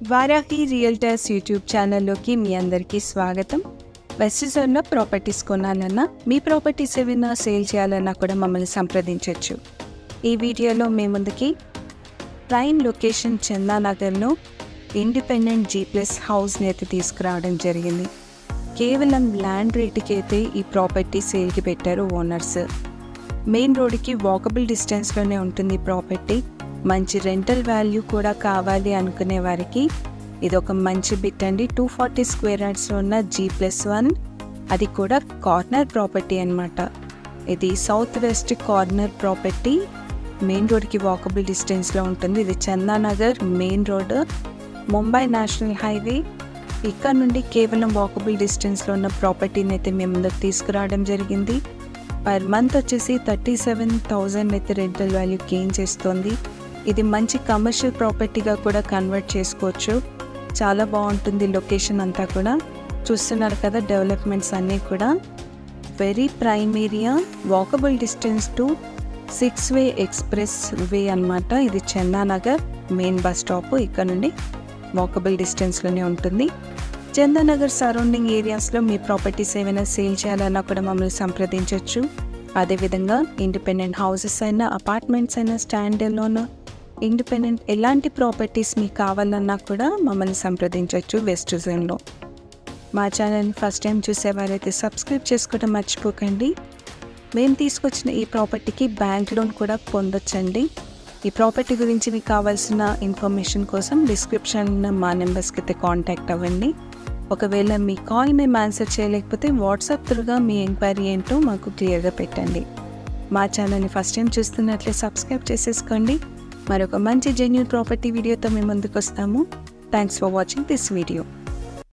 Varahi realtors YouTube ఛానల్లోకి మీ అందరికీ స్వాగతం. వెస్ట్ జోన్లో ప్రాపర్టీస్ కొనాలన్నా, మీ ప్రాపర్టీస్ ఏమైనా సేల్ చేయాలన్నా కూడా మమ్మల్ని సంప్రదించవచ్చు. ఈ వీడియోలో మీ ముందుకి ప్రైమ్ లొకేషన్ చందానగర్లో ఇండిపెండెంట్ G+ హౌస్ని అయితే తీసుకురావడం జరిగింది. కేవలం ల్యాండ్ రేటుకి అయితే ఈ ప్రాపర్టీ సేల్కి పెట్టారు ఓనర్స్. మెయిన్ రోడ్డుకి వాకబుల్ డిస్టెన్స్లోనే ఉంటుంది ప్రాపర్టీ. మంచి రెంటల్ వాల్యూ కూడా కావాలి అనుకునే వారికి ఇది ఒక మంచి బిట్ అండి. 240 స్క్వేర్ యార్డ్స్లో ఉన్న G+1, అది కూడా కార్నర్ ప్రాపర్టీ అనమాట. ఇది south west corner property, main రోడ్కి వాకబుల్ డిస్టెన్స్లో ఉంటుంది. ఇది Chandanagar main road, Mumbai national highway. ఇక్కడ నుండి కేవలం వాకబుల్ డిస్టెన్స్లో ఉన్న ప్రాపర్టీని అయితే మేము ముందుకు తీసుకురావడం జరిగింది. పర్ మంత్ వచ్చేసి 37,000 అయితే రెంటల్ వాల్యూ గెయిన్ చేస్తుంది. ఇది మంచి కమర్షియల్ ప్రాపర్టీగా కూడా కన్వర్ట్ చేసుకోవచ్చు. చాలా బాగుంటుంది లొకేషన్ అంతా కూడా. చూస్తున్నారు కదా డెవలప్మెంట్స్ అన్నీ కూడా. Very prime area, walkable distance to 6-వే ఎక్స్ప్రెస్ వే అనమాట. ఇది చందానగర్ మెయిన్ బస్ స్టాప్, ఇక్కడ నుండి వాకబుల్ డిస్టెన్స్లోనే ఉంటుంది. చందానగర్ సరౌండింగ్ ఏరియాస్లో మీ ప్రాపర్టీస్ ఏమైనా సేల్ చేయాలన్నా కూడా మమ్మల్ని సంప్రదించవచ్చు. అదేవిధంగా ఇండిపెండెంట్ హౌసెస్ అయినా, అపార్ట్మెంట్స్ అయినా, స్టాండ్ అలోన్, ఇండిపెండెంట్ ఎలాంటి ప్రాపర్టీస్ మీకు కావాలన్నా కూడా మమ్మల్ని సంప్రదించవచ్చు వెస్ట్ జోన్లో. మా ఛానల్ని ఫస్ట్ టైం చూసేవారైతే సబ్స్క్రైబ్ చేసుకోవడం మర్చిపోకండి. మేము తీసుకొచ్చిన ఈ ప్రాపర్టీకి బ్యాంక్ లోన్ కూడా పొందొచ్చండి. ఈ ప్రాపర్టీ గురించి మీకు కావాల్సిన ఇన్ఫర్మేషన్ కోసం డిస్క్రిప్షన్ ఉన్న మా నెంబర్స్కి అయితే కాంటాక్ట్ అవ్వండి. ఒకవేళ మీ కాల్ మేము ఆన్సర్ చేయలేకపోతే వాట్సాప్ త్రూగా మీ ఎంక్వైరీ ఏంటో మాకు క్లియర్గా పెట్టండి. మా ఛానల్ని ఫస్ట్ టైం చూస్తున్నట్లే సబ్స్క్రైబ్ చేసేసుకోండి. మరొక మంచి జెన్యూన్ ప్రాపర్టీ వీడియోతో మేము ముందుకు వస్తాము. Thanks for watching this video.